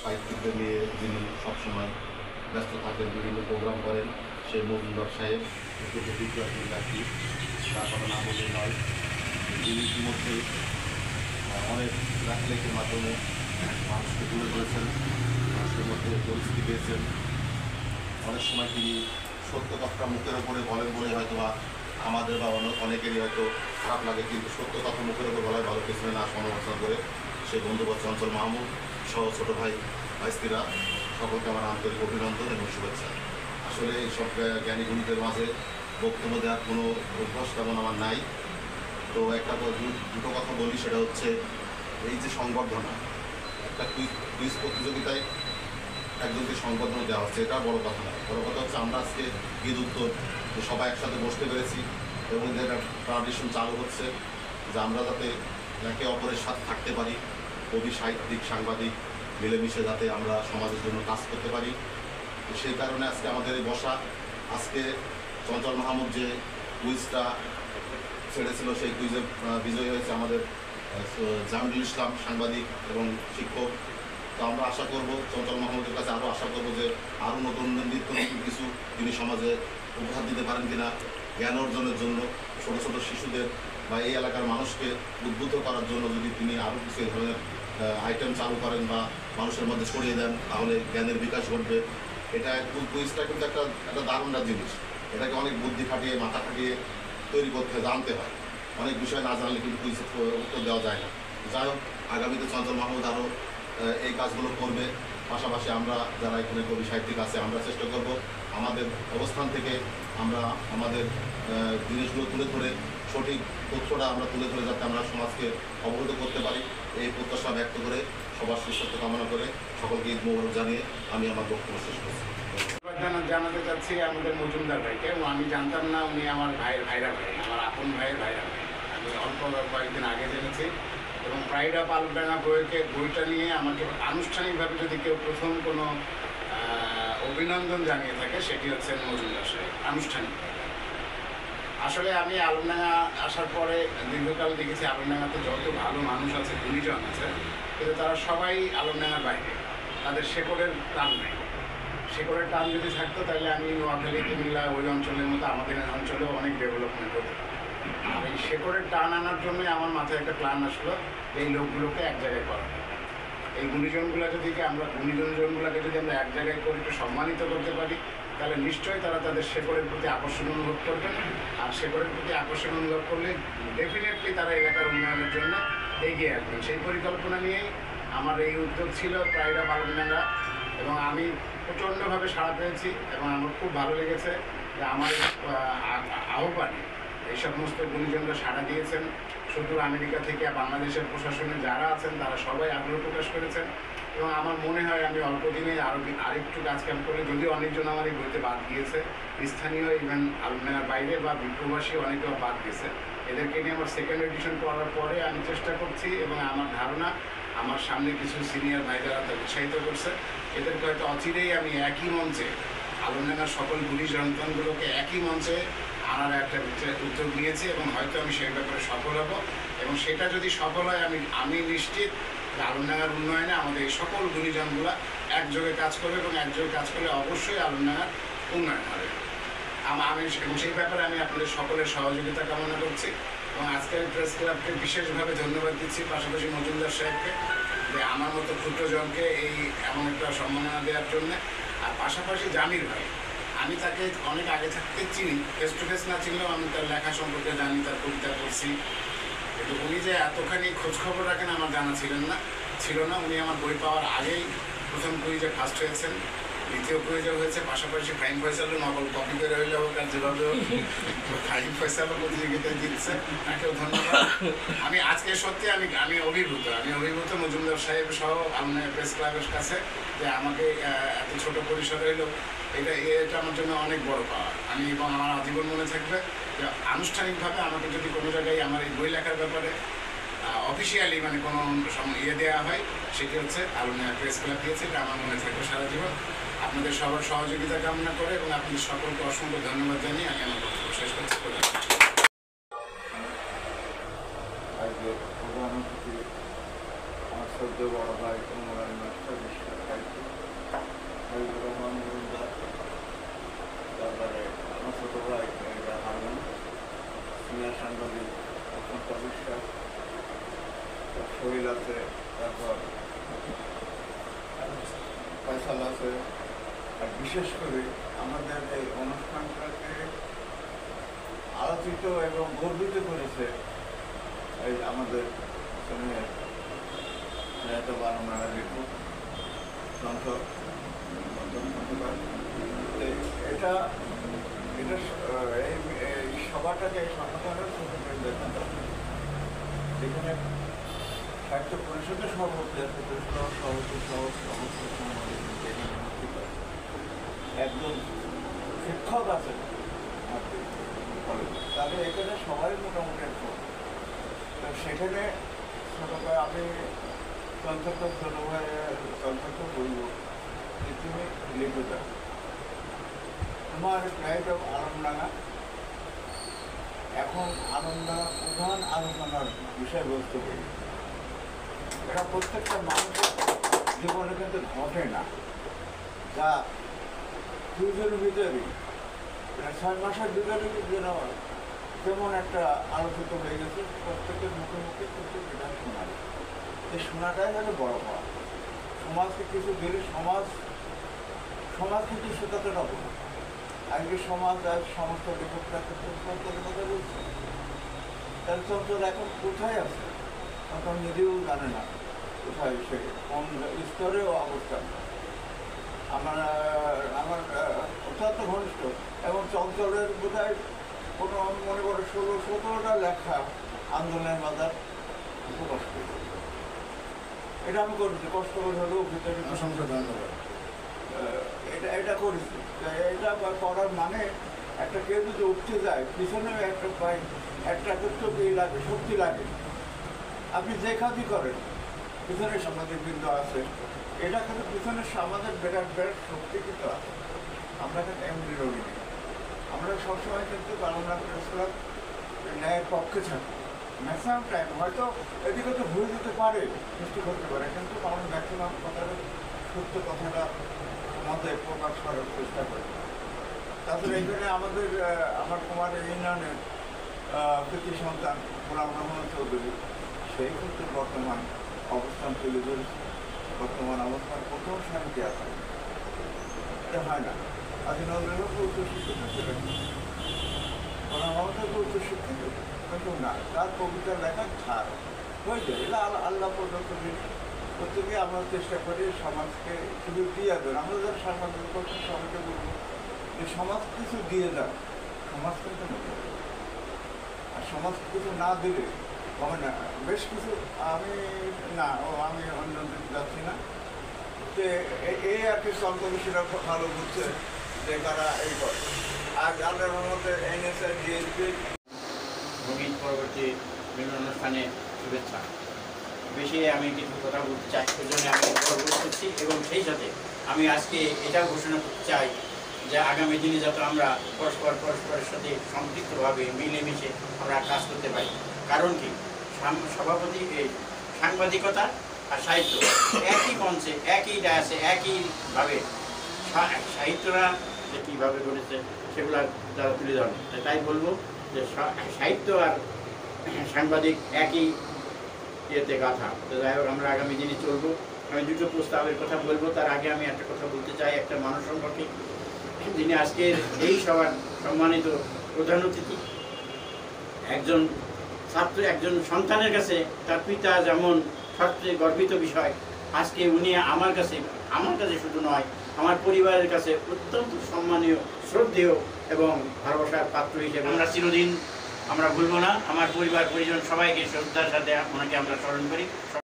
সাহিত্যিকদের নিয়ে যিনি সবসময় ব্যস্ত থাকেন, বিভিন্ন প্রোগ্রাম করেন, সেই মজুমদার সাহেব একটু বিপ্লবী ব্যক্তি, তার কথা না বললেই নয়। তিনি ইতিমধ্যে অনেক লেখালেখির মাধ্যমে মানুষকে তুলে ধরেছেন, মানুষের মধ্যে পরিস্থিতি পেয়েছেন। অনেক সময় তিনি সত্য কথা মুখের ওপরে বলেন বলে হয়তো বা আমাদের বা অনেকেরই হয়তো খারাপ লাগে, কিন্তু সত্য কথা মুখের ওপর বলায় ভালো, পেছনে না সমালোচনা করে। সেই বন্ধু চঞ্চল মাহমুদ সহ ছোটো ভাই ভাইস্তিরা সকলকে আমার আন্তরিক অভিনন্দন এবং শুভেচ্ছা। আসলে এইসব জ্ঞানী গুণীদের মাঝে বক্তব্য দেওয়ার কোনো অভ্যাস তেমন আমার নাই। তো একটা দুটো কথা বলি, সেটা হচ্ছে এই যে সংবর্ধনা, একটা কুইজ প্রতিযোগিতায় একজনকে সংবর্ধনা দেওয়া হচ্ছে, এটা বড় কথা নয়। বড় কথা হচ্ছে আমরা আজকে ঈদ উত্তর সবাই একসাথে বসতে পেরেছি এবং যে একটা ট্রাডিশন চালু হচ্ছে যে আমরা যাতে একে অপরের সাথে থাকতে পারি, কবি, সাহিত্যিক, সাংবাদিক মিলেমিশে যাতে আমরা সমাজের জন্য কাজ করতে পারি। তো সেই কারণে আজকে আমাদের এই বসা। আজকে চঞ্চল মাহমুদ যে কুইজটা ছেড়েছিল, সেই কুইজে বিজয়ী হয়েছে আমাদের জামিরুল ইসলাম, সাংবাদিক এবং শিক্ষক। তো আমরা আশা করব চঞ্চল মাহমুদের কাছে আরও আশা করব যে আরও নতুন নিত্য নতুন কিছু তিনি সমাজে উপহার দিতে পারেন কিনা, জ্ঞান অর্জনের জন্য ছোটো ছোটো শিশুদের বা এই এলাকার মানুষকে উদ্বুদ্ধ করার জন্য যদি তিনি আরও কিছু এই ধরনের আইটেম চালু করেন বা মানুষের মধ্যে ছড়িয়ে দেন, তাহলে জ্ঞানের বিকাশ ঘটবে। এটা কুইজটা কিন্তু একটা দারুণ জিনিস। এটাকে অনেক বুদ্ধি খাটিয়ে, মাথা খাটিয়ে তৈরি করতে জানতে হয়। অনেক বিষয় না জানলে কিন্তু কুইজের উত্তর দেওয়া যায় না। যাই হোক, আগামীতে চঞ্চল মাহমুদ আরও এই কাজগুলো করবে। পাশাপাশি আমরা যারা এখানে কবি সাহিত্যিক আছে, আমরা চেষ্টা করব আমাদের অবস্থান থেকে আমরা আমাদের জিনিসগুলো তুলে ধরে সঠিক তথ্যটা আমরা তুলে ধরে যাতে আমরা সমাজকে অবগত করতে পারি, এই প্রত্যাশা ব্যক্ত করে সবার সুস্বাস্থ্য কামনা করে সকলকে ঈদ মোবারক জানিয়ে আমি আমার বক্তব্য শেষ করছি। জানাতে চাচ্ছি আমাদের মজুমদার ভাইকে। আমি জানতাম না উনি আমার ভাইরা ভাই, আমার আপন ভাইয়ের ভাইরা ভাই। আমি অল্প কয়েকদিন আগে জেনেছি এবং প্রাইড অফ আলমডাঙ্গা বইটা নিয়ে আমাকে আনুষ্ঠানিকভাবে যদি কেউ প্রথম কোনো অভিনন্দন জানিয়ে থাকে, সেটি হচ্ছে মজুমদার সাহেব, আনুষ্ঠানিকভাবে। আসলে আমি আলমডাঙ্গা আসার পরে দীর্ঘকাল দেখেছি আলমডাঙ্গাতে যত ভালো মানুষ আছে, গুণীজন আছে, কিন্তু তারা সবাই আলমডাঙ্গার বাইরে, তাদের শেকড়ের টান নেই। শেকড়ের টান যদি থাকতো তাহলে আমি নোয়াখালী, কুমিল্লা ওই অঞ্চলের মতো আমাদের অঞ্চলেও অনেক ডেভেলপমেন্ট হতো। আর এই শেকড়ের টান আনার জন্যই আমার মাথায় একটা প্ল্যান আসলো, এই লোকগুলোকে এক জায়গায় করা। এই গুণীজনগুলোকে যদি আমরা এক জায়গায় করে একটু সম্মানিত করতে পারি, তাহলে নিশ্চয়ই তারা তাদের শেকড়ের প্রতি আকর্ষণ অনুভব করবেন। আর শেকড়ের প্রতি আকর্ষণ অনুভব করলে ডেফিনেটলি তারা এলাকার উন্নয়নের জন্য এগিয়ে আসবেন। সেই পরিকল্পনা নিয়েই আমার এই উদ্যোগ ছিল প্রাইড অফ আলমডাঙ্গা, এবং আমি প্রচণ্ডভাবে সাড়া পেয়েছি এবং আমার খুব ভালো লেগেছে যে আমার আহ্বানে এই সমস্ত গুণীজনরা সাড়া দিয়েছেন। সুদূর আমেরিকা থেকে বাংলাদেশের প্রশাসনে যারা আছেন তারা সবাই আগ্রহ প্রকাশ করেছেন এবং আমার মনে হয় আমি অল্প দিনে আরেকটু কাজকাম করে, যদিও অনেকজন আমার এই বইতে বাদ গিয়েছে, স্থানীয় ইভেন আলমডাঙ্গার বাইরে বা বিপ্রবাসী অনেকেও বাদ গেছে, এদেরকে নিয়ে আমার সেকেন্ড এডিশন করার পরে আমি চেষ্টা করছি এবং আমার ধারণা আমার সামনে কিছু সিনিয়র ভাইরা উৎসাহিত করছে। এদেরকে হয়তো অচিরেই আমি একই মঞ্চে আলমডাঙ্গার সকল গুণী সন্তানগুলোকে একই মঞ্চে আনার একটা উদ্যোগ নিয়েছি এবং হয়তো আমি সেই ব্যাপারে সফল হব। এবং সেটা যদি সফল হয় আমি নিশ্চিত যে আলমডাঙ্গার উন্নয়নে আমাদের এই সকল গুণীজনগুলো একযোগে কাজ করবে এবং একযোগে কাজ করলে অবশ্যই আলমডাঙ্গার উন্নয়ন হবে। এবং সেই ব্যাপারে আমি আপনাদের সকলের সহযোগিতা কামনা করছি এবং আজকের প্রেস ক্লাবকে বিশেষভাবে ধন্যবাদ দিচ্ছি, পাশাপাশি মজুমদার সাহেবকে, যে আমার মতো ক্ষুদ্রজনকে এই এমন একটা সম্মাননা দেওয়ার জন্য। আর পাশাপাশি জামির ভাই, আমি তাকে অনেক আগে থাকতে চিনি, ফেস টু ফেস না চিনলেও আমি তার লেখা সম্পর্কে জানি, তার কবিতা পড়ছি, কিন্তু উনি যে এতখানি খোঁজখবর রাখেন আমার জানা ছিল না। উনি আমার বই পাওয়ার আগেই প্রথম কুইজে ফার্স্ট হয়েছেন, দ্বিতীয় কুইজে হয়েছে, পাশাপাশি ফাইম ফয়সালও নকল কপি করে হইলে হোক আর যেভাবে ফাইম ফয়সালও প্রতিযোগিতায় জিতছে, তাকেও ধন্যবাদ। আমি আজকে সত্যি আমি অভিভূত মজুমদার সাহেব সহ আমার প্রেস ক্লাবের কাছে, যে আমাকে এত ছোট পরিসরে হইলেও এটা আমার জন্য অনেক বড় পাওয়া। এবং আমার আজীবন মনে থাকবে যে আনুষ্ঠানিকভাবে আমাকে যদি কোনো জায়গায় আমার এই বই লেখার ব্যাপারে অফিসিয়ালি কোনো দেওয়া হয়, সেটি হচ্ছে আলমডাঙ্গা প্রেস ক্লাব দিয়েছে। এটা আমার মনে থাকবে সারা জীবন। আপনাদের সবার সহযোগিতা কামনা করে এবং আপনাদের সকলকে অসংখ্য ধন্যবাদ জানিয়ে আমি আমার বক্তব্য শেষ করছি। আজকে প্রধান অতিথি আমার শ্রদ্ধেয় বড় ভাই মাস্টার তারপর ফয়সাল আছে। আর বিশেষ করে আমাদের এই অনুষ্ঠানটাকে আলোচিত এবং গর্বিত করেছে এই আমাদের বারমারা রিপু এটা এটা এই সভাটাকে সমাধানের দেখা দরকার। যেখানে সাহিত্য পরিষদের সভাপতি আছে, সভাপতি সমস্ত একজন শিক্ষক আছে, তাহলে এখানে সবাই মোটামুটি একটু। তো সেখানে আমি ছোট ভাই বলব যে তুমি লিখে তোমার প্রাইড অফ আনন্দডাঙ্গা এখন আনন্দডাঙ্গা প্রধান আলোচনার বিষয়বস্তু হয়ে গেছে। এটা প্রত্যেকটা মানুষের জীবনে কিন্তু ঘটে না, যা দুজনের ভিতরেই 6 মাসের ভিতরে যেন যেমন একটা আলোচিত হয়ে গেছে, প্রত্যেকের মুখে মুখে কিন্তু এটা শোনা যায়। এই শোনাটাই হলো বড় হওয়া। সমাজকে কিছু দিলে সমাজকে কি শেখাতে পারবো না। আজকে সমাজ আজ সমস্ত লেখকরা চঞ্চলের কথা বলছে, তাহলে চঞ্চল এখন কোথায় আছে তখন নিজেও জানে না কোথায় সে কোন স্তরেও অবস্থান। আমার অত্যন্ত ঘনিষ্ঠ এবং চঞ্চলের বোধহয় কোনো মনে করো 16-17টা লেখা আন্দোলনের বাজার প্রকাশ করি। এটা আমি করেছি, কষ্ট করে হলেও ভিতরে অসংখ্য ধন্যবাদ। এটা করেছি। এটা করার মানে একটা কেউ যদি উঠতে যায় পিছনে একটা কিন্তু লাগে, শক্তি লাগে। আপনি যে কাজই করেন পিছনে সাংবাদিকবৃন্দ আছে, এটা কিন্তু পিছনের আমাদের বিরাট শক্তি কিন্তু আছে। আমরা কিন্তু এমনি রবি নেই, আমরা সবসময় কিন্তু বাংলা প্রেসক্লাব ন্যায়ের পক্ষে থাকি। ম্যাক্সিমাম টাইম হয়তো এদিকে তো ভুল দিতে পারে, সৃষ্টি করতে পারে, কিন্তু আমরা ম্যাক্সিমাম কথাটা সত্য কথাটা আমাদের প্রকাশ করার চেষ্টা করি। তাছাড়া এখানে আমার কুমার ইউনিয়নের কৃতি সন্তান গোলাম রহমান চৌধুরী, সেই কিন্তু বর্তমান অবস্থান তুলে ধরেছে। বর্তমান অবস্থান প্রথম শান্তি আছে, এটা হয় না। আজ নজরুল উচ্চশিক্ষিত ছিলেন, গোলাম রহমান উচ্চশিক্ষিত, কিন্তু না, তার কবিতা লেখা ছাড় হয়ে যায়। এটা আল্লাহ প্রদত্ত জিনিস। প্রত্যেকে আমরা চেষ্টা করি সমাজকে কিছু দিয়ে দেন। আমরা যারা সাংবাদিক করছি সবাইকে বলবো যে সমাজ কিছু দিয়ে যান, সমাজ কিন্তু নতুন। আর সমাজ কিছু না দিলে হবে না। বেশ কিছু আমি অন্য দিকে যাচ্ছি না, যে এই আর কি কর্মবেশীরা খুব ভালো বুঝছে যে তারা এই করে। আর যাদের মধ্যে এনএসআই ডিএসপি ভূমির পরবর্তী বিভিন্ন অনুষ্ঠানে শুভেচ্ছা। বেশি আমি কিছু কথা বলতে চাই, সেই জন্য আমি অনুরোধ করছি। এবং সেই সাথে আমি আজকে এটাও ঘোষণা করতে চাই যে আগামী দিনে যাতে আমরা পরস্পরের সাথে সম্পৃক্তভাবে মিলেমিশে আমরা কাজ করতে পারি। কারণ কি, সভাপতি সাংবাদিকতা আর সাহিত্য একই মঞ্চে, একই ডায়াসে, একইভাবে সাহিত্যরা যে কীভাবে করেছে সেগুলো যারা তুলে ধরেন। তাই বলবো যে সাহিত্য আর সাংবাদিক একই ইয়েতে গাথা। তো যাই হোক, আমরা আগামী দিনে চলবো। আমি দুটো প্রস্তাবের কথা বলবো, তার আগে আমি একটা কথা বলতে চাই একটা মানুষ সম্পর্কে, যিনি আজকের এই সভার সম্মানিত প্রধান অতিথি। একজন ছাত্র, একজন সন্তানের কাছে তার পিতা যেমন সবচেয়ে গর্বিত বিষয়, আজকে উনি আমার কাছে শুধু নয়, আমার পরিবারের কাছে অত্যন্ত সম্মানীয়, শ্রদ্ধেয় এবং ভালোবাসার পাত্র হিসেবে আমরা চিরদিন ভুলবো না। আমার পরিবার পরিজন সবাইকে শ্রদ্ধার সাথে ওনাকে আমরা স্মরণ করি।